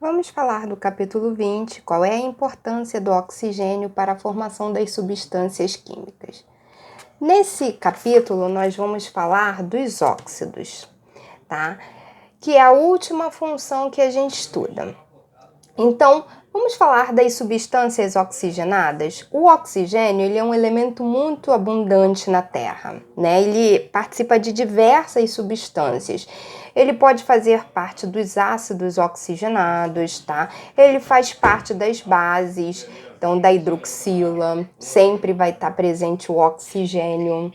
Vamos falar do capítulo 20, qual é a importância do oxigênio para a formação das substâncias químicas. Nesse capítulo, nós vamos falar dos óxidos, tá? Que é a última função que a gente estuda. Então, vamos falar das substâncias oxigenadas. O oxigênio ele é um elemento muito abundante na Terra, né? Ele participa de diversas substâncias. Ele pode fazer parte dos ácidos oxigenados, tá? Ele faz parte das bases, então da hidroxila, sempre vai estar presente o oxigênio.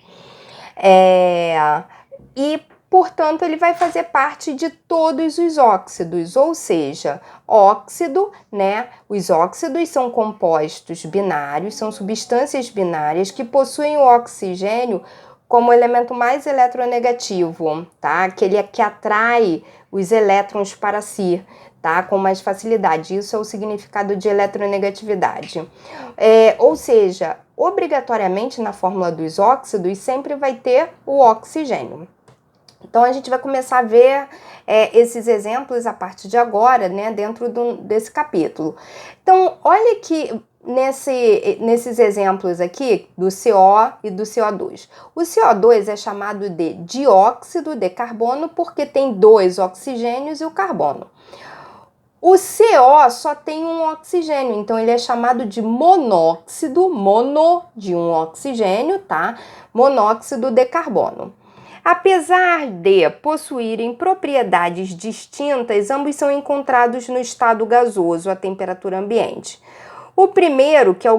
E portanto, ele vai fazer parte de todos os óxidos, ou seja, óxido, né? Os óxidos são compostos binários, são substâncias binárias que possuem o oxigênio como elemento mais eletronegativo, tá? Aquele que atrai os elétrons para si, tá? Com mais facilidade. Isso é o significado de eletronegatividade. Ou seja, obrigatoriamente na fórmula dos óxidos sempre vai ter o oxigênio. Então, a gente vai começar a ver esses exemplos a partir de agora, né, dentro desse capítulo. Então, olha que nesses exemplos aqui do CO e do CO2. O CO2 é chamado de dióxido de carbono porque tem dois oxigênios e o carbono. O CO só tem um oxigênio, então ele é chamado de monóxido, mono de um oxigênio, tá? Monóxido de carbono. Apesar de possuírem propriedades distintas, ambos são encontrados no estado gasoso, a temperatura ambiente. O primeiro, que é o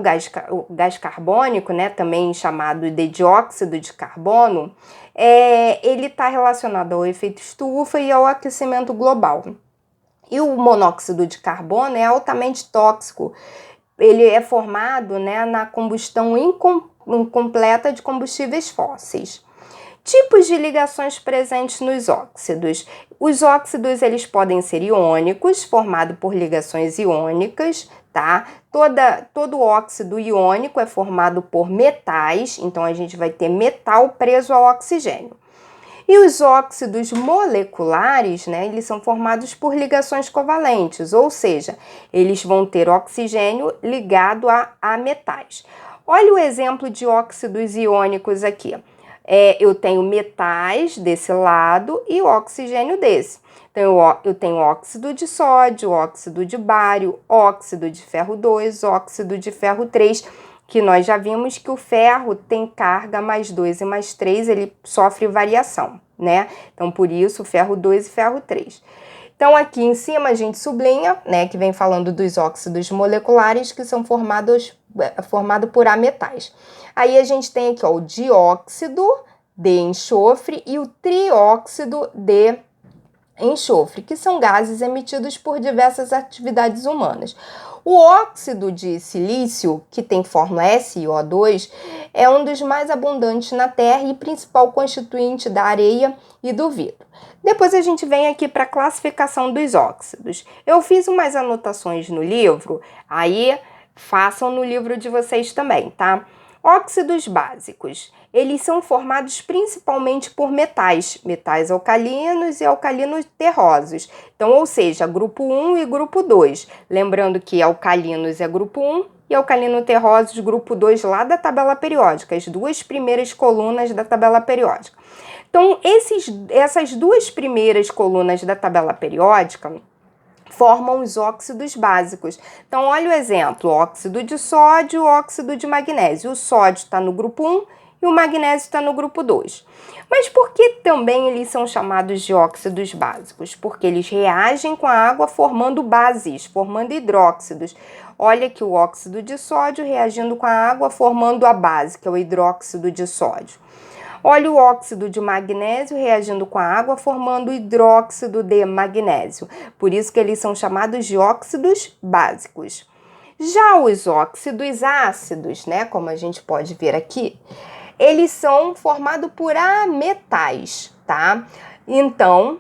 gás carbônico, né, também chamado de dióxido de carbono, ele está relacionado ao efeito estufa e ao aquecimento global. E o monóxido de carbono é altamente tóxico. Ele é formado, né, na combustão incompleta de combustíveis fósseis. Tipos de ligações presentes nos óxidos. Os óxidos eles podem ser iônicos, formado por ligações iônicas, tá? Todo óxido iônico é formado por metais, então a gente vai ter metal preso ao oxigênio. E os óxidos moleculares, né, eles são formados por ligações covalentes, ou seja, eles vão ter oxigênio ligado a metais. Olha o exemplo de óxidos iônicos aqui. Eu tenho metais desse lado e oxigênio desse. Então, eu tenho óxido de sódio, óxido de bário, óxido de ferro 2, óxido de ferro 3, que nós já vimos que o ferro tem carga mais 2 e mais 3, ele sofre variação, né? Então, por isso, ferro 2 e ferro 3. Então, aqui em cima a gente sublinha, né, que vem falando dos óxidos moleculares que são formados por ametais. Aí a gente tem aqui, ó, o dióxido de enxofre e o trióxido de enxofre, que são gases emitidos por diversas atividades humanas. O óxido de silício, que tem fórmula SiO2, é um dos mais abundantes na Terra e principal constituinte da areia e do vidro. Depois a gente vem aqui para a classificação dos óxidos. Eu fiz umas anotações no livro, aí façam no livro de vocês também, tá? Óxidos básicos. Eles são formados principalmente por metais alcalinos e alcalinos terrosos. Então, ou seja, grupo 1 e grupo 2. Lembrando que alcalinos é grupo 1 e alcalino terrosos grupo 2 lá da tabela periódica, as duas primeiras colunas da tabela periódica. Então, essas duas primeiras colunas da tabela periódica formam os óxidos básicos. Então, olha o exemplo, óxido de sódio, óxido de magnésio. O sódio está no grupo 1 e o magnésio está no grupo 2. Mas por que também eles são chamados de óxidos básicos? Porque eles reagem com a água formando bases, formando hidróxidos. Olha aqui o óxido de sódio reagindo com a água formando a base, que é o hidróxido de sódio. Olha o óxido de magnésio reagindo com a água, formando hidróxido de magnésio. Por isso que eles são chamados de óxidos básicos. Já os óxidos ácidos, né, como a gente pode ver aqui, eles são formados por ametais, tá? Então,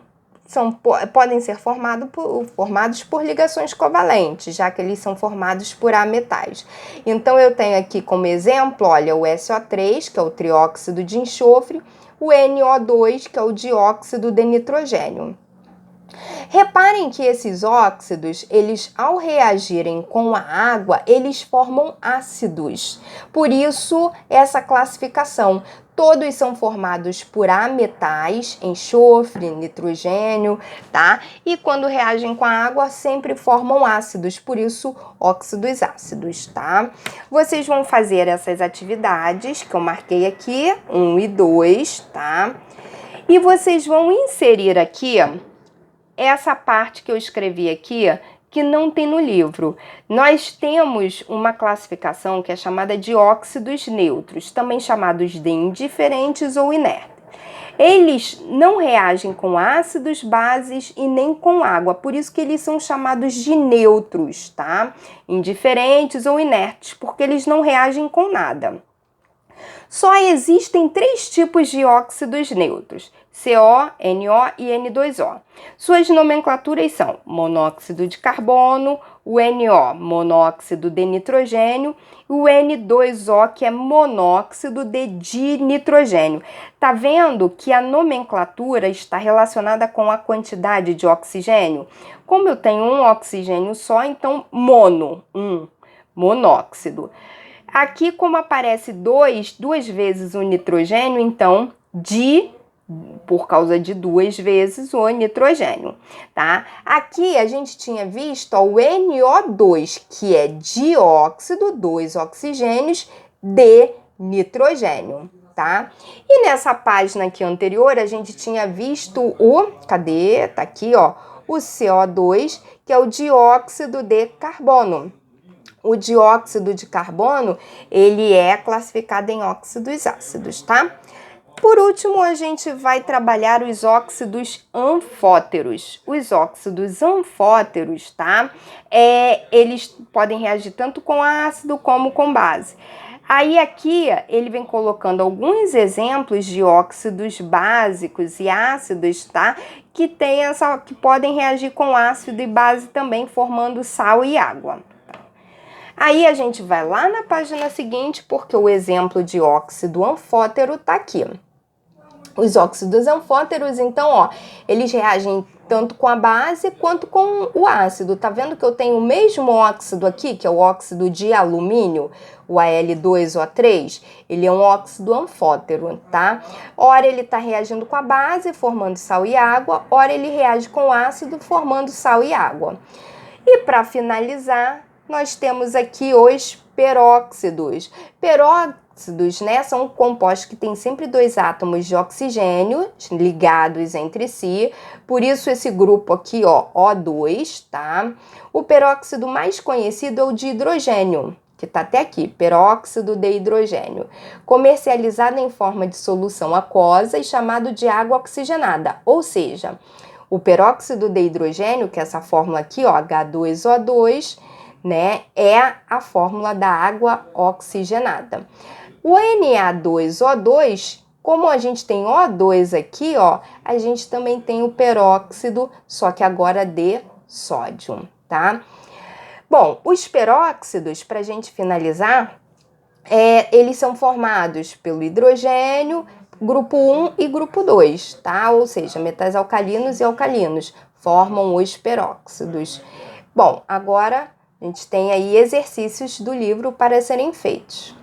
podem ser formados por ligações covalentes, já que eles são formados por ametais. Então, eu tenho aqui como exemplo, olha, o SO3, que é o trióxido de enxofre, o NO2, que é o dióxido de nitrogênio. Reparem que esses óxidos, eles ao reagirem com a água, eles formam ácidos. Por isso, essa classificação. Todos são formados por ametais, enxofre, nitrogênio, tá? E quando reagem com a água, sempre formam ácidos, por isso, óxidos ácidos, tá? Vocês vão fazer essas atividades que eu marquei aqui, 1 e 2, tá? E vocês vão inserir aqui essa parte que eu escrevi aqui, que não tem no livro. Nós temos uma classificação que é chamada de óxidos neutros, também chamados de indiferentes ou inertes. Eles não reagem com ácidos, bases e nem com água, por isso que eles são chamados de neutros, tá? Indiferentes ou inertes, porque eles não reagem com nada. Só existem 3 tipos de óxidos neutros, CO, NO e N2O. Suas nomenclaturas são monóxido de carbono, o NO, monóxido de nitrogênio, e o N2O, que é monóxido de dinitrogênio. Tá vendo que a nomenclatura está relacionada com a quantidade de oxigênio? Como eu tenho um oxigênio só, então monóxido. Aqui, como aparece duas vezes o nitrogênio, então, por causa de 2 vezes o nitrogênio, tá? Aqui a gente tinha visto ó, o NO2, que é dióxido, 2 oxigênios de nitrogênio, tá? E nessa página aqui anterior, a gente tinha visto cadê? Tá aqui, ó, o CO2, que é o dióxido de carbono. O dióxido de carbono, ele é classificado em óxidos ácidos, tá? Por último, a gente vai trabalhar os óxidos anfóteros. Os óxidos anfóteros, tá? Eles podem reagir tanto com ácido como com base. Aí aqui ele vem colocando alguns exemplos de óxidos básicos e ácidos, tá? Que podem reagir com ácido e base também, formando sal e água. Aí a gente vai lá na página seguinte, porque o exemplo de óxido anfótero tá aqui. Os óxidos anfóteros, então, ó, eles reagem tanto com a base quanto com o ácido. Tá vendo que eu tenho o mesmo óxido aqui, que é o óxido de alumínio, o Al2O3? Ele é um óxido anfótero, tá? Ora ele tá reagindo com a base, formando sal e água, ora ele reage com o ácido, formando sal e água. E para finalizar, nós temos aqui os peróxidos. Peróxidos, né, são compostos que têm sempre 2 átomos de oxigênio ligados entre si, por isso esse grupo aqui, ó, O2, tá? O peróxido mais conhecido é o de hidrogênio, que tá até aqui, peróxido de hidrogênio, comercializado em forma de solução aquosa e chamado de água oxigenada, ou seja, o peróxido de hidrogênio, que é essa fórmula aqui, ó, H2O2, né, é a fórmula da água oxigenada. O Na2O2, como a gente tem O2 aqui, ó, a gente também tem o peróxido, só que agora de sódio, tá? Bom, os peróxidos, para a gente finalizar, eles são formados pelo hidrogênio, grupo 1 e grupo 2, tá? Ou seja, metais alcalinos e alcalinos formam os peróxidos. Bom, agora a gente tem aí exercícios do livro para serem feitos.